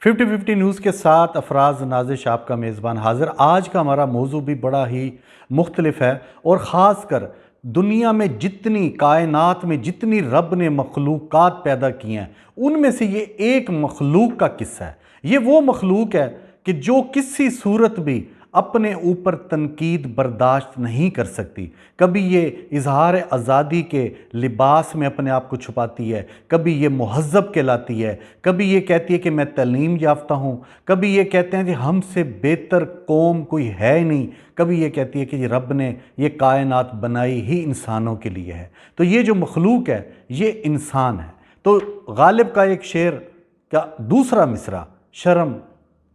50-50 news کے ساتھ افراز نازش آپ کا میزبان حاضر۔ آج کا ہمارا موضوع بھی بڑا ہی مختلف ہے، اور خاص کر دنیا میں جتنی کائنات میں جتنی رب نے مخلوقات پیدا کی ہیں ان میں سے یہ ایک مخلوق کا قصہ ہے۔ یہ وہ مخلوق ہے کہ جو کسی صورت بھی اپنے اوپر تنقید برداشت نہیں کر سکتی۔ کبھی یہ اظہار آزادی کے لباس میں اپنے آپ کو چھپاتی ہے، کبھی یہ مہذب کہلاتی ہے، کبھی یہ کہتی ہے کہ میں تعلیم یافتہ ہوں، کبھی یہ کہتے ہیں کہ ہم سے بہتر قوم کوئی ہے ہی نہیں، کبھی یہ کہتی ہے کہ رب نے یہ کائنات بنائی ہی انسانوں کے لیے ہے۔ تو یہ جو مخلوق ہے یہ انسان ہے۔ تو غالب کا ایک شعر کا دوسرا مصرع، شرم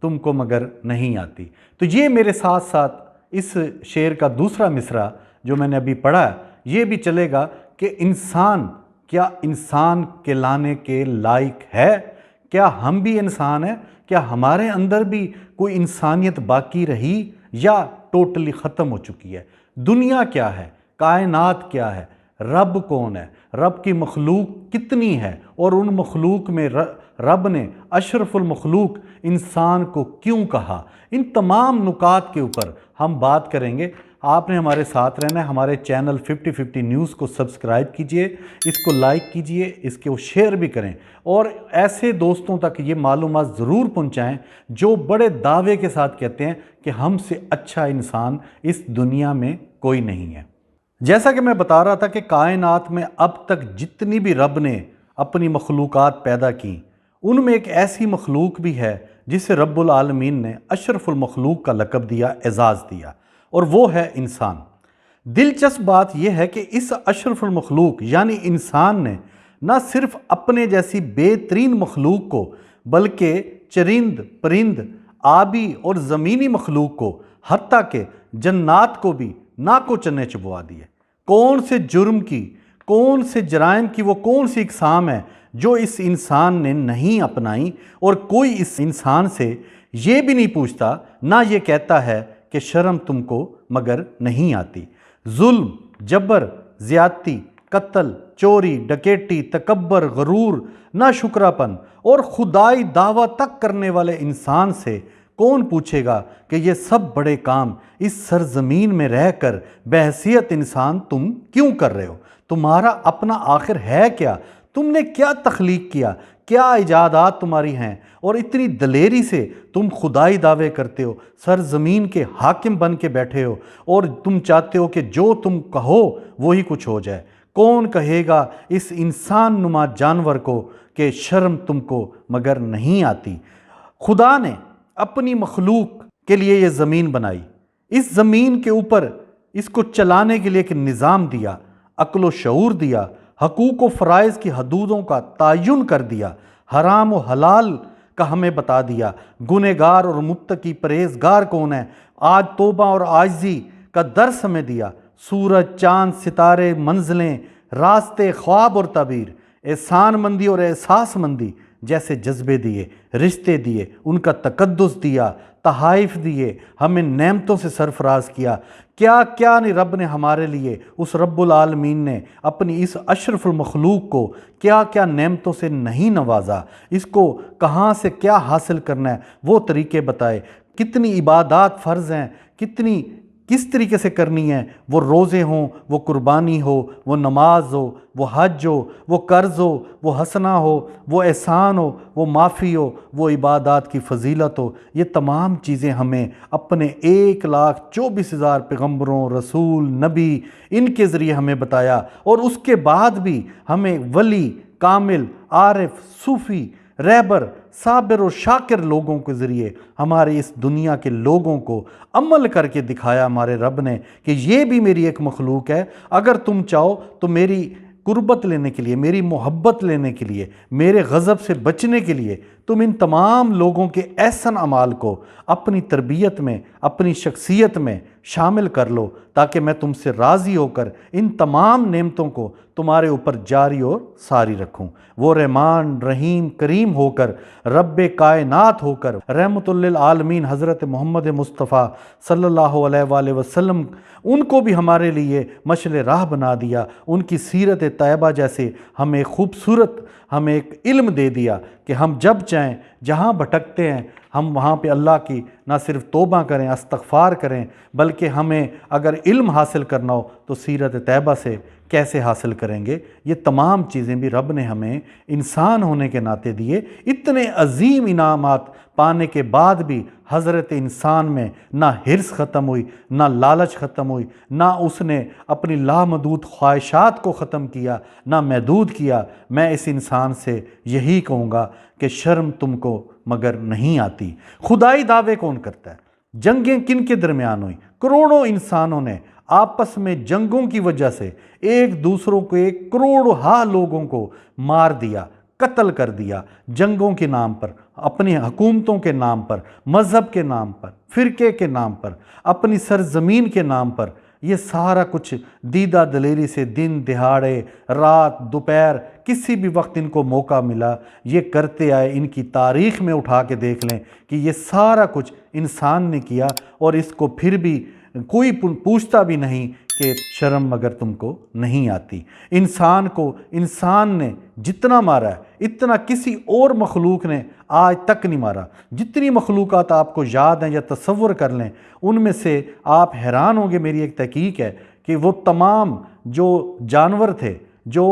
تم کو مگر نہیں آتی، تو یہ میرے ساتھ ساتھ اس شعر کا دوسرا مصرع جو میں نے ابھی پڑھا ہے یہ بھی چلے گا کہ انسان کیا انسان کہلانے کے لائق ہے؟ کیا ہم بھی انسان ہیں؟ کیا ہمارے اندر بھی کوئی انسانیت باقی رہی یا ٹوٹلی ختم ہو چکی ہے؟ دنیا کیا ہے؟ کائنات کیا ہے؟ رب کون ہے؟ رب کی مخلوق کتنی ہے؟ اور ان مخلوق میں رب نے اشرف المخلوق انسان کو کیوں کہا؟ ان تمام نکات کے اوپر ہم بات کریں گے۔ آپ نے ہمارے ساتھ رہنا ہے۔ ہمارے چینل 50-50 نیوز کو سبسکرائب کیجئے، اس کو لائک کیجئے، اس کو شیئر بھی کریں، اور ایسے دوستوں تک یہ معلومات ضرور پہنچائیں جو بڑے دعوے کے ساتھ کہتے ہیں کہ ہم سے اچھا انسان اس دنیا میں کوئی نہیں ہے۔ جیسا کہ میں بتا رہا تھا کہ کائنات میں اب تک جتنی بھی رب نے اپنی مخلوقات پیدا کی ان میں ایک ایسی مخلوق بھی ہے جسے رب العالمین نے اشرف المخلوق کا لقب دیا، اعزاز دیا، اور وہ ہے انسان۔ دلچسپ بات یہ ہے کہ اس اشرف المخلوق یعنی انسان نے نہ صرف اپنے جیسی بہترین مخلوق کو بلکہ چرند پرند آبی اور زمینی مخلوق کو حتیٰ کہ جنات کو بھی ناکو چنے چبوا دیے۔ کون سے جرم کی، کون سے جرائم کی وہ کون سی اقسام ہے جو اس انسان نے نہیں اپنائی، اور کوئی اس انسان سے یہ بھی نہیں پوچھتا، نہ یہ کہتا ہے کہ شرم تم کو مگر نہیں آتی۔ ظلم، جبر، زیادتی، قتل، چوری، ڈکیٹی، تکبر، غرور، ناشکراپن اور خدائی دعویٰ تک کرنے والے انسان سے کون پوچھے گا کہ یہ سب بڑے کام اس سرزمین میں رہ کر بحیثیت انسان تم کیوں کر رہے ہو؟ تمہارا اپنا آخر ہے کیا؟ تم نے کیا تخلیق کیا؟ کیا ایجادات تمہاری ہیں؟ اور اتنی دلیری سے تم خدائی دعوے کرتے ہو، سرزمین کے حاکم بن کے بیٹھے ہو، اور تم چاہتے ہو کہ جو تم کہو وہی کچھ ہو جائے۔ کون کہے گا اس انسان نما جانور کو کہ شرم تم کو مگر نہیں آتی؟ خدا نے اپنی مخلوق کے لیے یہ زمین بنائی، اس زمین کے اوپر اس کو چلانے کے لیے ایک نظام دیا، عقل و شعور دیا، حقوق و فرائض کی حدودوں کا تعین کر دیا، حرام و حلال کا ہمیں بتا دیا، گنہگار اور متقی پرہیزگار کون ہے، آج توبہ اور عاجزی کا درس ہمیں دیا، سورج، چاند، ستارے، منزلیں، راستے، خواب اور تعبیر، احسان مندی اور احساس مندی جیسے جذبے دیے، رشتے دیے، ان کا تقدس دیا، تحائف دیے، ہمیں نعمتوں سے سرفراز کیا۔ کیا کیا نہیں رب نے ہمارے لیے، اس رب العالمین نے اپنی اس اشرف المخلوق کو کیا کیا نعمتوں سے نہیں نوازا، اس کو کہاں سے کیا حاصل کرنا ہے وہ طریقے بتائے، کتنی عبادات فرض ہیں، کس طریقے سے کرنی ہے، وہ روزے ہوں، وہ قربانی ہو، وہ نماز ہو، وہ حج ہو، وہ قرض ہو، وہ حسنہ ہو، وہ احسان ہو، وہ معافی ہو، وہ عبادات کی فضیلت ہو، یہ تمام چیزیں ہمیں اپنے 1,24,000 پیغمبروں، رسول، نبی ان کے ذریعے ہمیں بتایا، اور اس کے بعد بھی ہمیں ولی، کامل، عارف، صوفی، رہبر، صابر و شاکر لوگوں کے ذریعے ہمارے اس دنیا کے لوگوں کو عمل کر کے دکھایا ہمارے رب نے کہ یہ بھی میری ایک مخلوق ہے۔ اگر تم چاہو تو میری قربت لینے کے لیے، میری محبت لینے کے لیے، میرے غضب سے بچنے کے لیے تم ان تمام لوگوں کے احسن اعمال کو اپنی تربیت میں، اپنی شخصیت میں شامل کر لو، تاکہ میں تم سے راضی ہو کر ان تمام نعمتوں کو تمہارے اوپر جاری اور ساری رکھوں۔ وہ رحمان رحیم کریم ہو کر، رب کائنات ہو کر، رحمت للعالمین حضرت محمد مصطفیٰ صلی اللہ علیہ وآلہ وسلم، ان کو بھی ہمارے لیے مشعل راہ بنا دیا۔ ان کی سیرت طیبہ جیسے ہمیں خوبصورت ہمیں ایک علم دے دیا کہ ہم جب چاہیں جہاں بھٹکتے ہیں ہم وہاں پہ اللہ کی نہ صرف توبہ کریں، استغفار کریں، بلکہ ہمیں اگر علم حاصل کرنا ہو تو سیرت طیبہ سے کیسے حاصل کریں گے۔ یہ تمام چیزیں بھی رب نے ہمیں انسان ہونے کے ناطے دیے۔ اتنے عظیم انعامات پانے کے بعد بھی حضرت انسان میں نہ حرص ختم ہوئی، نہ لالچ ختم ہوئی، نہ اس نے اپنی لامحدود خواہشات کو ختم کیا، نہ محدود کیا۔ میں اس انسان سے یہی کہوں گا کہ شرم تم کو مگر نہیں آتی۔ خدائی دعوے کون کرتا ہے؟ جنگیں کن کے درمیان ہوئیں؟ کروڑوں انسانوں نے آپس میں جنگوں کی وجہ سے ایک دوسروں کو، ایک کروڑوں لوگوں کو مار دیا، قتل کر دیا، جنگوں کے نام پر، اپنی حکومتوں کے نام پر، مذہب کے نام پر، فرقے کے نام پر، اپنی سرزمین کے نام پر۔ یہ سارا کچھ دیدہ دلیری سے دن دہاڑے، رات دوپہر، کسی بھی وقت ان کو موقع ملا یہ کرتے آئے۔ ان کی تاریخ میں اٹھا کے دیکھ لیں کہ یہ سارا کچھ انسان نے کیا، اور اس کو پھر بھی کوئی پوچھتا بھی نہیں کہ شرم مگر تم کو نہیں آتی۔ انسان کو انسان نے جتنا مارا ہے اتنا کسی اور مخلوق نے آج تک نہیں مارا۔ جتنی مخلوقات آپ کو یاد ہیں یا تصور کر لیں، ان میں سے آپ حیران ہوں گے، میری ایک تحقیق ہے کہ وہ تمام جو جانور تھے، جو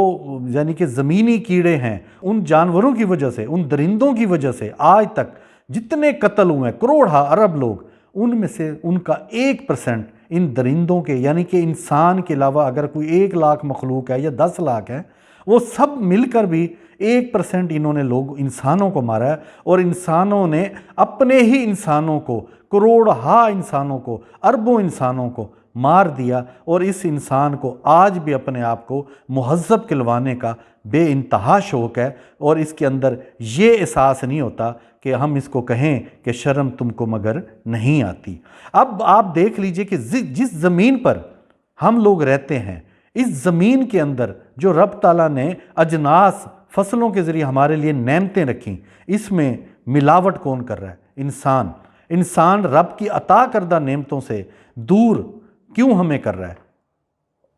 یعنی کہ زمینی کیڑے ہیں، ان جانوروں کی وجہ سے، ان درندوں کی وجہ سے آج تک جتنے قتل ہوئے ہیں، کروڑا ارب لوگ، ان میں سے ان کا 1% ان درندوں کے، یعنی کہ انسان کے علاوہ اگر کوئی 1 لاکھ مخلوق ہے یا 10 لاکھ ہے، وہ سب مل کر بھی 1% انہوں نے لوگ انسانوں کو مارا ہے۔ اور انسانوں نے اپنے ہی انسانوں کو، کروڑہا انسانوں کو، اربوں انسانوں کو مار دیا، اور اس انسان کو آج بھی اپنے آپ کو مہذب کہلوانے کا بے انتہا شوق ہے، اور اس کے اندر یہ احساس نہیں ہوتا کہ ہم اس کو کہیں کہ شرم تم کو مگر نہیں آتی۔ اب آپ دیکھ لیجئے کہ جس زمین پر ہم لوگ رہتے ہیں، اس زمین کے اندر جو رب تعالیٰ نے اجناس فصلوں کے ذریعے ہمارے لیے نعمتیں رکھیں، اس میں ملاوٹ کون کر رہا ہے؟ انسان رب کی عطا کردہ نعمتوں سے دور کیوں ہمیں کر رہا ہے؟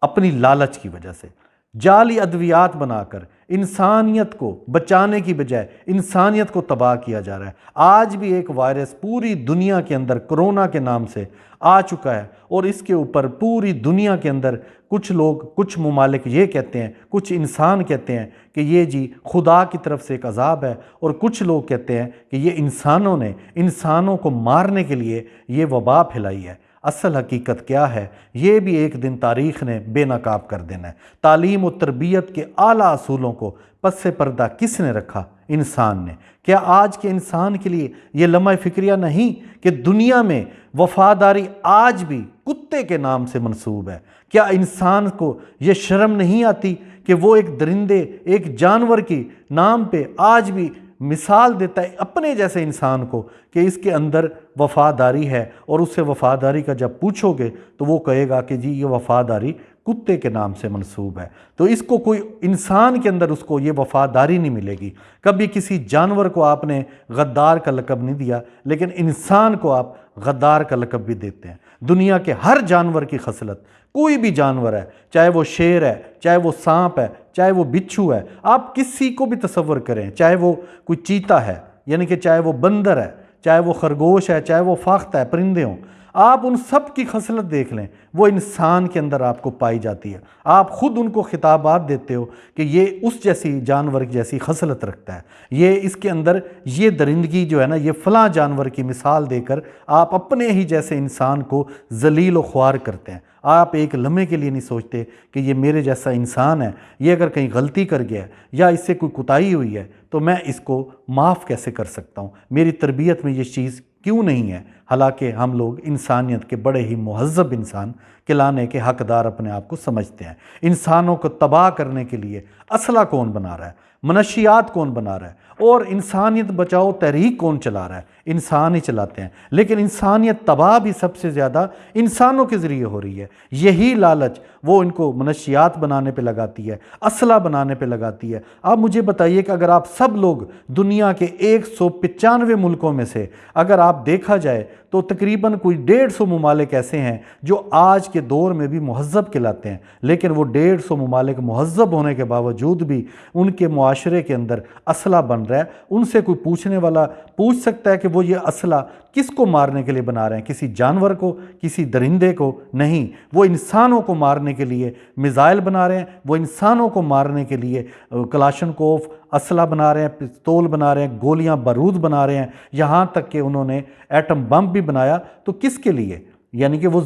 اپنی لالچ کی وجہ سے جعلی ادویات بنا کر انسانیت کو بچانے کی بجائے انسانیت کو تباہ کیا جا رہا ہے۔ آج بھی ایک وائرس پوری دنیا کے اندر کرونا کے نام سے آ چکا ہے، اور اس کے اوپر پوری دنیا کے اندر کچھ لوگ، کچھ ممالک یہ کہتے ہیں، کچھ انسان کہتے ہیں کہ یہ جی خدا کی طرف سے ایک عذاب ہے، اور کچھ لوگ کہتے ہیں کہ یہ انسانوں نے انسانوں کو مارنے کے لیے یہ وبا پھیلائی ہے۔ اصل حقیقت کیا ہے؟ یہ بھی ایک دن تاریخ نے بے نقاب کر دینا ہے۔ تعلیم و تربیت کے اعلیٰ اصولوں کو پس پردہ کس نے رکھا؟ انسان نے۔ کیا آج کے انسان کے لیے یہ لمحہ فکریہ نہیں کہ دنیا میں وفاداری آج بھی کتے کے نام سے منسوب ہے؟ کیا انسان کو یہ شرم نہیں آتی کہ وہ ایک درندے، ایک جانور کی نام پہ آج بھی مثال دیتا ہے اپنے جیسے انسان کو کہ اس کے اندر وفاداری ہے، اور اس سے وفاداری کا جب پوچھو گے تو وہ کہے گا کہ جی یہ وفاداری کتے کے نام سے منسوب ہے۔ تو اس کو کوئی انسان کے اندر اس کو یہ وفاداری نہیں ملے گی۔ کبھی کسی جانور کو آپ نے غدار کا لقب نہیں دیا، لیکن انسان کو آپ غدار کا لقب بھی دیتے ہیں۔ دنیا کے ہر جانور کی خصلت، کوئی بھی جانور ہے، چاہے وہ شیر ہے، چاہے وہ سانپ ہے، چاہے وہ بچھو ہے، آپ کسی کو بھی تصور کریں، چاہے وہ کوئی چیتا ہے، یعنی کہ چاہے وہ بندر ہے، چاہے وہ خرگوش ہے، چاہے وہ فاختہ ہے، پرندے ہوں، آپ ان سب کی خصلت دیکھ لیں، وہ انسان کے اندر آپ کو پائی جاتی ہے۔ آپ خود ان کو خطابات دیتے ہو کہ یہ اس جیسی جانور جیسی خصلت رکھتا ہے، یہ اس کے اندر یہ درندگی جو ہے نا، یہ فلاں جانور کی مثال دے کر آپ اپنے ہی جیسے انسان کو ذلیل و خوار کرتے ہیں۔ آپ ایک لمحے کے لیے نہیں سوچتے کہ یہ میرے جیسا انسان ہے، یہ اگر کہیں غلطی کر گیا ہے یا اس سے کوئی کوتاہی ہوئی ہے تو میں اس کو معاف کیسے کر سکتا ہوں؟ میری تربیت میں یہ چیز کیوں نہیں ہے؟ حالانکہ ہم لوگ انسانیت کے بڑے ہی مہذب انسان کہلانے کے حقدار اپنے آپ کو سمجھتے ہیں۔ انسانوں کو تباہ کرنے کے لیے اسلحہ کون بنا رہا ہے؟ منشیات کون بنا رہا ہے؟ اور انسانیت بچاؤ تحریک کون چلا رہا ہے؟ انسان ہی چلاتے ہیں۔ لیکن انسانیت تباہ بھی سب سے زیادہ انسانوں کے ذریعے ہو رہی ہے۔ یہی لالچ وہ ان کو منشیات بنانے پہ لگاتی ہے، اسلحہ بنانے پہ لگاتی ہے۔ آپ مجھے بتائیے کہ اگر آپ سب لوگ دنیا کے 195 ملکوں میں سے اگر آپ دیکھا جائے تو تقریباً کوئی 150 ممالک ایسے ہیں جو آج کے دور میں بھی مہذب کہلاتے ہیں، لیکن وہ 150 ممالک مہذب ہونے کے باوجود بھی ان کے معاشرے کے اندر اسلحہ بن رہا ہے۔ ان سے کوئی پوچھنے والا پوچھ سکتا ہے کہ وہ یہ اسلحہ کس کو مارنے کے لیے بنا رہے ہیں؟ کسی جانور کو، کسی درندے کو؟ نہیں، وہ انسانوں کو مارنے کے لیے میزائل بنا رہے ہیں، وہ انسانوں کو مارنے کے لیے کلاشنکوف اسلحہ بنا رہے ہیں، پستول بنا رہے ہیں، گولیاں بارود بنا رہے ہیں، یہاں تک کہ انہوں نے ایٹم بم بھی بنایا۔ تو کس کے لیے؟ یعنی کہ وہ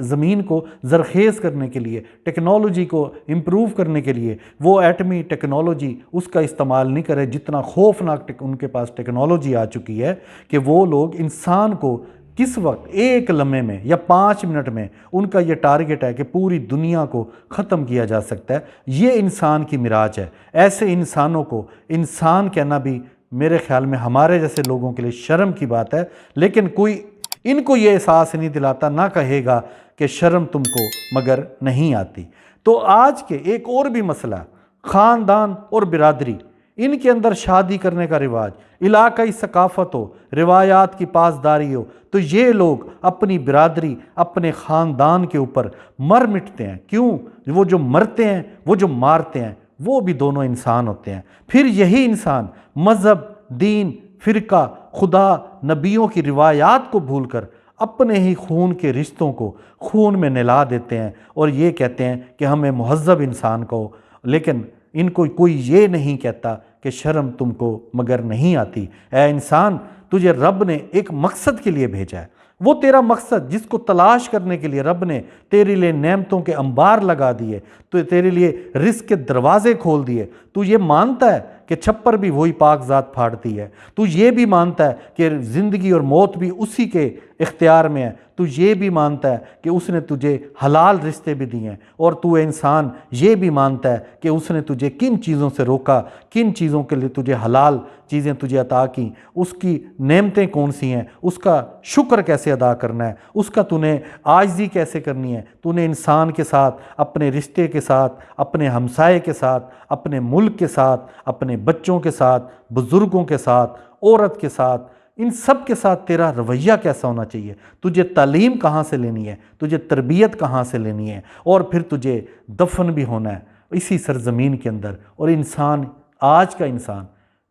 زمین کو زرخیز کرنے کے لیے، ٹیکنالوجی کو امپروو کرنے کے لیے وہ ایٹمی ٹیکنالوجی اس کا استعمال نہیں کرے۔ جتنا خوفناک ان کے پاس ٹیکنالوجی آ چکی ہے کہ وہ لوگ انسان کو کس وقت ایک لمحے میں یا 5 منٹ میں ان کا یہ ٹارگٹ ہے کہ پوری دنیا کو ختم کیا جا سکتا ہے۔ یہ انسان کی معراج ہے۔ ایسے انسانوں کو انسان کہنا بھی میرے خیال میں ہمارے جیسے لوگوں کے لیے شرم کی بات ہے، لیکن کوئی ان کو یہ احساس نہیں دلاتا، نہ کہے گا کہ شرم تم کو مگر نہیں آتی۔ تو آج کے ایک اور بھی مسئلہ، خاندان اور برادری، ان کے اندر شادی کرنے کا رواج، علاقائی ثقافت ہو، روایات کی پاسداری ہو، تو یہ لوگ اپنی برادری، اپنے خاندان کے اوپر مر مٹتے ہیں۔ کیوں؟ وہ جو مرتے ہیں، وہ جو مارتے ہیں، وہ بھی دونوں انسان ہوتے ہیں۔ پھر یہی انسان مذہب، دین، فرقہ، خدا، نبیوں کی روایات کو بھول کر اپنے ہی خون کے رشتوں کو خون میں نلا دیتے ہیں اور یہ کہتے ہیں کہ ہمیں مہذب انسان کہو، لیکن ان کو کوئی یہ نہیں کہتا کہ شرم تم کو مگر نہیں آتی۔ اے انسان، تجھے رب نے ایک مقصد کے لیے بھیجا ہے۔ وہ تیرا مقصد جس کو تلاش کرنے کے لیے رب نے تیرے لیے نعمتوں کے انبار لگا دیے، تو تیرے لیے رزق کے دروازے کھول دیے۔ تو یہ مانتا ہے کہ چھپر بھی وہی پاک ذات پھاڑتی ہے، تو یہ بھی مانتا ہے کہ زندگی اور موت بھی اسی کے اختیار میں ہے، تو یہ بھی مانتا ہے کہ اس نے تجھے حلال رشتے بھی دیے ہیں، اور تو انسان یہ بھی مانتا ہے کہ اس نے تجھے کن چیزوں سے روکا، کن چیزوں کے لیے تجھے حلال چیزیں تجھے عطا کیں، اس کی نعمتیں کون سی ہیں، اس کا شکر کیسے ادا کرنا ہے، اس کا تو نے عاجزی کیسے کرنی ہے۔ تو نے انسان کے ساتھ، اپنے رشتے کے ساتھ، اپنے ہمسائے کے ساتھ، اپنے ملک کے ساتھ، اپنے بچوں کے ساتھ، بزرگوں کے ساتھ، عورت کے ساتھ، ان سب کے ساتھ تیرا رویہ کیسا ہونا چاہیے؟ تجھے تعلیم کہاں سے لینی ہے؟ تجھے تربیت کہاں سے لینی ہے؟ اور پھر تجھے دفن بھی ہونا ہے اسی سرزمین کے اندر۔ اور انسان، آج کا انسان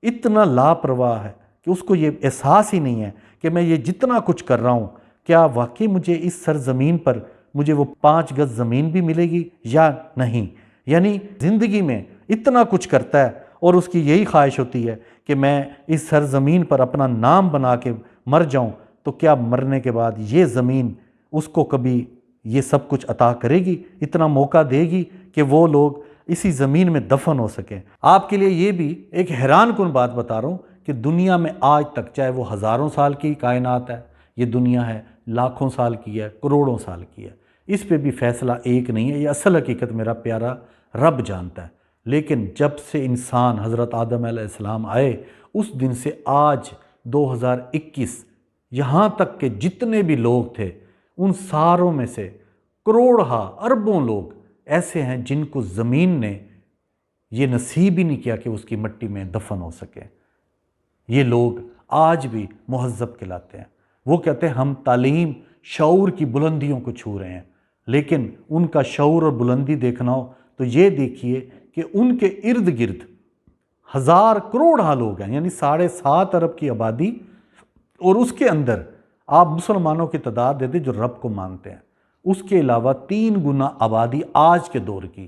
اتنا لاپرواہ ہے کہ اس کو یہ احساس ہی نہیں ہے کہ میں یہ جتنا کچھ کر رہا ہوں، کیا واقعی مجھے اس سرزمین پر مجھے وہ 5 گز زمین بھی ملے گی یا نہیں؟ یعنی زندگی میں اتنا کچھ کرتا ہے اور اس کی یہی خواہش ہوتی ہے کہ میں اس سرزمین پر اپنا نام بنا کے مر جاؤں، تو کیا مرنے کے بعد یہ زمین اس کو کبھی یہ سب کچھ عطا کرے گی، اتنا موقع دے گی کہ وہ لوگ اسی زمین میں دفن ہو سکیں؟ آپ کے لیے یہ بھی ایک حیران کن بات بتا رہا ہوں کہ دنیا میں آج تک، چاہے وہ ہزاروں سال کی کائنات ہے، یہ دنیا ہے لاکھوں سال کی ہے، کروڑوں سال کی ہے، اس پہ بھی فیصلہ ایک نہیں ہے۔ یہ اصل حقیقت میرا پیارا رب جانتا ہے۔ لیکن جب سے انسان حضرت آدم علیہ السلام آئے، اس دن سے آج 2021 یہاں تک کہ جتنے بھی لوگ تھے، ان ساروں میں سے کروڑہا اربوں لوگ ایسے ہیں جن کو زمین نے یہ نصیب ہی نہیں کیا کہ اس کی مٹی میں دفن ہو سکے۔ یہ لوگ آج بھی مہذب کہلاتے ہیں۔ وہ کہتے ہیں ہم تعلیم، شعور کی بلندیوں کو چھو رہے ہیں، لیکن ان کا شعور اور بلندی دیکھنا ہو تو یہ دیکھیے کہ ان کے ارد گرد 1000 کروڑ لوگ ہیں، یعنی 7.5 ارب کی آبادی، اور اس کے اندر آپ مسلمانوں کی تعداد دے دیں جو رب کو مانتے ہیں، اس کے علاوہ 3 گنا آبادی آج کے دور کی،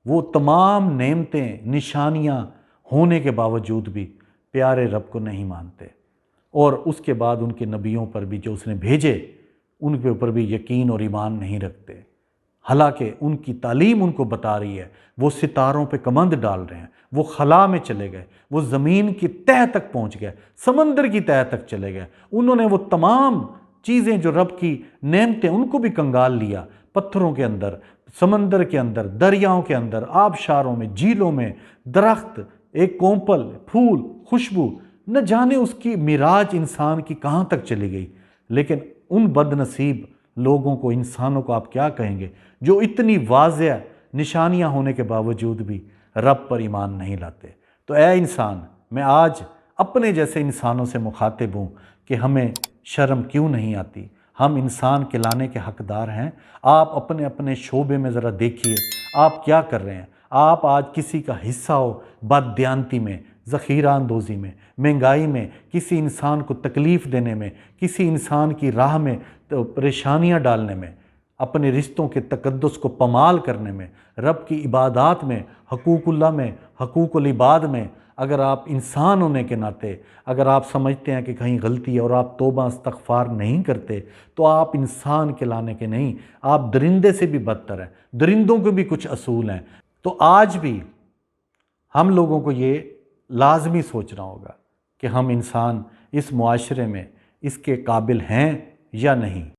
وہ تمام نعمتیں، نشانیاں ہونے کے باوجود بھی پیارے رب کو نہیں مانتے، اور اس کے بعد ان کے نبیوں پر بھی جو اس نے بھیجے ان کے اوپر بھی یقین اور ایمان نہیں رکھتے۔ حالانکہ ان کی تعلیم ان کو بتا رہی ہے، وہ ستاروں پہ کمند ڈال رہے ہیں، وہ خلا میں چلے گئے، وہ زمین کی تہہ تک پہنچ گئے، سمندر کی تہہ تک چلے گئے، انہوں نے وہ تمام چیزیں جو رب کی نعمتیں ان کو بھی کنگال لیا، پتھروں کے اندر، سمندر کے اندر، دریاؤں کے اندر، آبشاروں میں، جھیلوں میں، درخت، ایک کونپل، پھول، خوشبو، نہ جانے اس کی معراج انسان کی کہاں تک چلی گئی۔ لیکن ان بد نصیب لوگوں کو، انسانوں کو آپ کیا کہیں گے جو اتنی واضح نشانیاں ہونے کے باوجود بھی رب پر ایمان نہیں لاتے۔ تو اے انسان، میں آج اپنے جیسے انسانوں سے مخاطب ہوں کہ ہمیں شرم کیوں نہیں آتی؟ ہم انسان کہلانے کے حقدار ہیں۔ آپ اپنے اپنے شعبے میں ذرا دیکھیے آپ کیا کر رہے ہیں۔ آپ آج کسی کا حصہ ہو بددیانتی میں، ذخیرہ اندوزی میں، مہنگائی میں، کسی انسان کو تکلیف دینے میں، کسی انسان کی راہ میں پریشانیاں ڈالنے میں، اپنے رشتوں کے تقدس کو پامال کرنے میں، رب کی عبادات میں، حقوق اللہ میں، حقوق العباد میں، اگر آپ انسان ہونے کے ناطے اگر آپ سمجھتے ہیں کہ کہیں غلطی ہے اور آپ توبہ استغفار نہیں کرتے تو آپ انسان کہلانے کے نہیں، آپ درندے سے بھی بدتر ہیں۔ درندوں کے بھی کچھ اصول ہیں۔ تو آج بھی ہم لوگوں کو یہ لازمی سوچنا ہوگا کہ ہم انسان اس معاشرے میں اس کے قابل ہیں یا نہیں۔